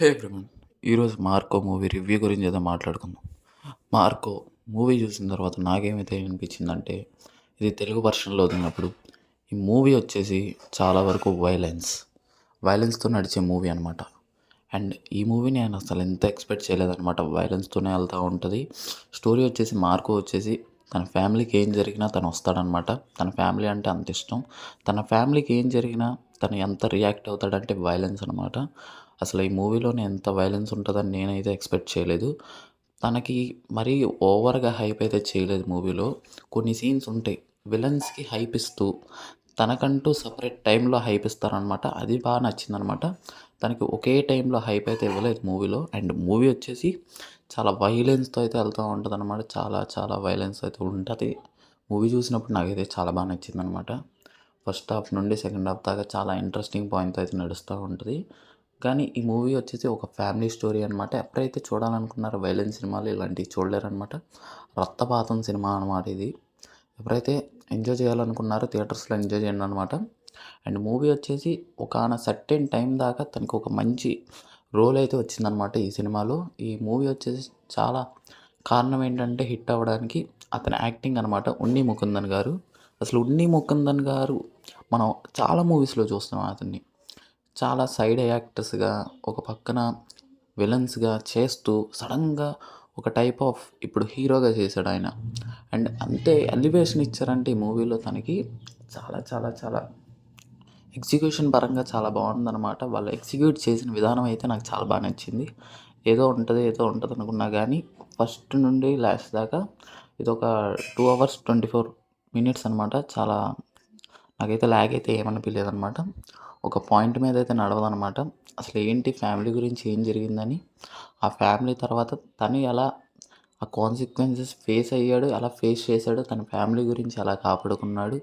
హే everyone, ఈరోజు 'Marco' movie review గురించి ఏదో మాట్లాడుకుందాం. 'మార్కో' మూవీ చూసిన తర్వాత నాకేమైతే అనిపించిందంటే, ఇది తెలుగు వెర్షన్‌లో వదిలినప్పుడు ఈ మూవీ వచ్చేసి చాలా వరకు వైలెన్స్‌తో నడిచే మూవీ అనమాట. అండ్ ఈ మూవీ నేను అసలు ఎంత ఎక్స్‌పెక్ట్ చేయలేదనమాట. వైలెన్స్‌తోనే వెళ్తా ఉంటది. స్టోరీ వచ్చేసి 'మార్కో' వచ్చేసి తన ఫ్యామిలీకి ఏం జరిగినా తను వస్తాడనమాట. తన ఫ్యామిలీ అంటే అంత ఇష్టం. తన ఫ్యామిలీకి ఏం జరిగినా తను ఎంత రియాక్ట్ అవుతాడంటే వైలెన్స్ అనమాట. అసలు ఈ మూవీలోనే ఎంత వైలెన్స్ ఉంటదని నేనైతే ఎక్స్‌పెక్ట్ చేయలేదు. తనకి మరీ ఓవర్‌గా హైప్ అయితే చేయలేదు మూవీలో. కొన్ని సీన్స్ ఉంటాయి. విలన్స్‌కి హైప్ ఇస్తూ, తనకంటూ సెపరేట్ టైంలో హైప్ ఇస్తారనమాట. అది బాగా నచ్చిందనమాట. తనకి ఒకే టైంలో హైప్ అయితే ఇవ్వలేదు మూవీలో. అండ్ మూవీ వచ్చేసి చాలా వైలెన్స్‌తో అయితే వెళ్తూ ఉంటదనమాట. చాలా చాలా వైలెన్స్ అయితే ఉంటది. మూవీ చూసినప్పుడు నాకైతే చాలా బాగా నచ్చిందనమాట. ఫస్ట్ హాఫ్ నుండి సెకండ్ హాఫ్ దాకా చాలా ఇంట్రెస్టింగ్ పాయింట్‌తో అయితే నడుస్తూ ఉంటది. కానీ ఈ మూవీ వచ్చేసి ఒక ఫ్యామిలీ స్టోరీ అనమాట. ఎవరైతే చూడాలనుకున్నారో వైలెన్స్ సినిమాలు ఇలాంటివి చూడలేరనమాట. రక్తపాతం సినిమా అనమాట ఇది. ఎవరైతే ఎంజాయ్ చేయాలనుకున్నారో థియేటర్స్‌లో ఎంజాయ్ చేయండి అనమాట. అండ్ మూవీ వచ్చేసి ఒకాన సర్టెన్ టైం దాకా తనకి ఒక మంచి రోల్ అయితే వచ్చిందనమాట ఈ సినిమాలో. ఈ మూవీ వచ్చేసి చాలా కారణం ఏంటంటే హిట్ అవ్వడానికి అతని యాక్టింగ్ అనమాట. ఉన్ని ముకుందన్ గారు. అసలు ఉన్ని ముకుందన్ గారు మనం చాలా మూవీస్‌లో చూస్తున్నాం అతన్ని. చాలా సైడ్ యాక్టర్స్‌గా, ఒక పక్కన విలన్స్‌గా చేస్తూ సడెన్‌గా ఒక టైప్ ఆఫ్ ఇప్పుడు హీరోగా చేశాడాయన. అండ్ అంతే ఎలివేషన్ ఇచ్చారంటే ఈ మూవీలో తనకి చాలా చాలా చాలా ఎగ్జిక్యూషన్ పరంగా చాలా బావుందనమాట. వాళ్ళు ఎగ్జిక్యూట్ చేసిన విధానం అయితే నాకు చాలా బాగా నచ్చింది. ఏదో ఉంటది అనుకున్నా గానీ ఫస్ట్ నుండి లాస్ట్ దాకా ఇదొక 2 అవర్స్ 24 మినిట్స్ అనమాట. చాలా నాకైతే ల్యాగ్ అయితే ఏమనిపియలేదనమాట. ఒక పాయింట్ మీద అయితే నడవదనమాట. అసలు ఏంటి ఫ్యామిలీ గురించి ఏం జరిగిందని, ఆ ఫ్యామిలీ తర్వాత తను ఎలా ఆ కాన్సిక్వెన్సెస్ ఫేస్ అయ్యాడు, ఎలా ఫేస్ చేశాడు, తన ఫ్యామిలీ గురించి ఎలా కాపాడుకున్నాడు,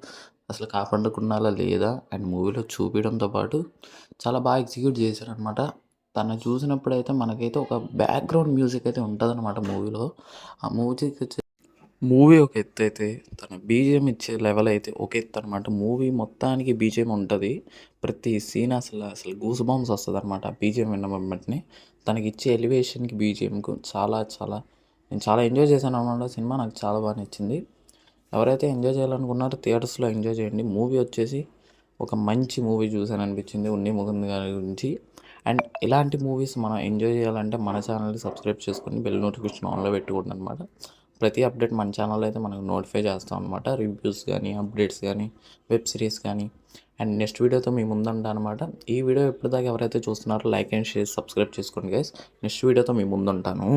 అసలు కాపాడుకున్నాలా లేదా అండ్ మూవీలో చూపియడంతో పాటు చాలా బాగా ఎగ్జిక్యూట్ చేశారనమాట. తను చూసినప్పుడైతే మనకైతే ఒక బ్యాక్‌గ్రౌండ్ మ్యూజిక్ అయితే ఉంటదనమాట మూవీలో. ఆ మ్యూజిక్ వచ్చి మూవీ ఒక ఎత్తైతే, తన బీజీఎం ఇచ్చే లెవెల్ అయితే ఒక ఎత్తనమాట. మూవీ మొత్తానికి బీజీఎం ఉంటది. ప్రతి సీన్ అసలు గూస్ బంప్స్ వస్తదనమాట. ఆ బీజీఎం విన్న వెంబటనే. తనకిచ్చే ఎలివేషన్‌కి, బీజీఎంకు చాలా చాలా నేను చాలా ఎంజాయ్ చేశాననమాట. సినిమా నాకు చాలా బాగా నచ్చింది. ఎవరైతే ఎంజాయ్ చేయాలనుకున్నారో థియేటర్స్‌లో ఎంజాయ్ చేయండి. మూవీ వచ్చేసి ఒక మంచి మూవీ చూశాననిపించింది 'ఉన్ని ముకుంద్' గారి గురించి. అండ్ ఇలాంటి మూవీస్ మనం ఎంజాయ్ చేయాలంటే మన ఛానల్‌ని సబ్స్క్రైబ్ చేసుకొని బెల్ నోటిఫికేషన్ ఆన్‌లో పెట్టుకోండి అనమాట. ప్రతి అప్డేట్ మన ఛానల్లో అయితే మనకు నోటిఫై చేస్తాం అనమాట. రివ్యూస్ కానీ, అప్డేట్స్ కానీ, వెబ్ సిరీస్ కానీ. అండ్ నెక్స్ట్ వీడియోతో మీ ముందుంటా అనమాట. ఈ వీడియో ఇప్పటిదాకా ఎవరైతే చూస్తున్నారో లైక్ అండ్ షేర్, సబ్స్క్రైబ్ చేసుకోండి గైస్. నెక్స్ట్ వీడియోతో మీ ముందుంటాను.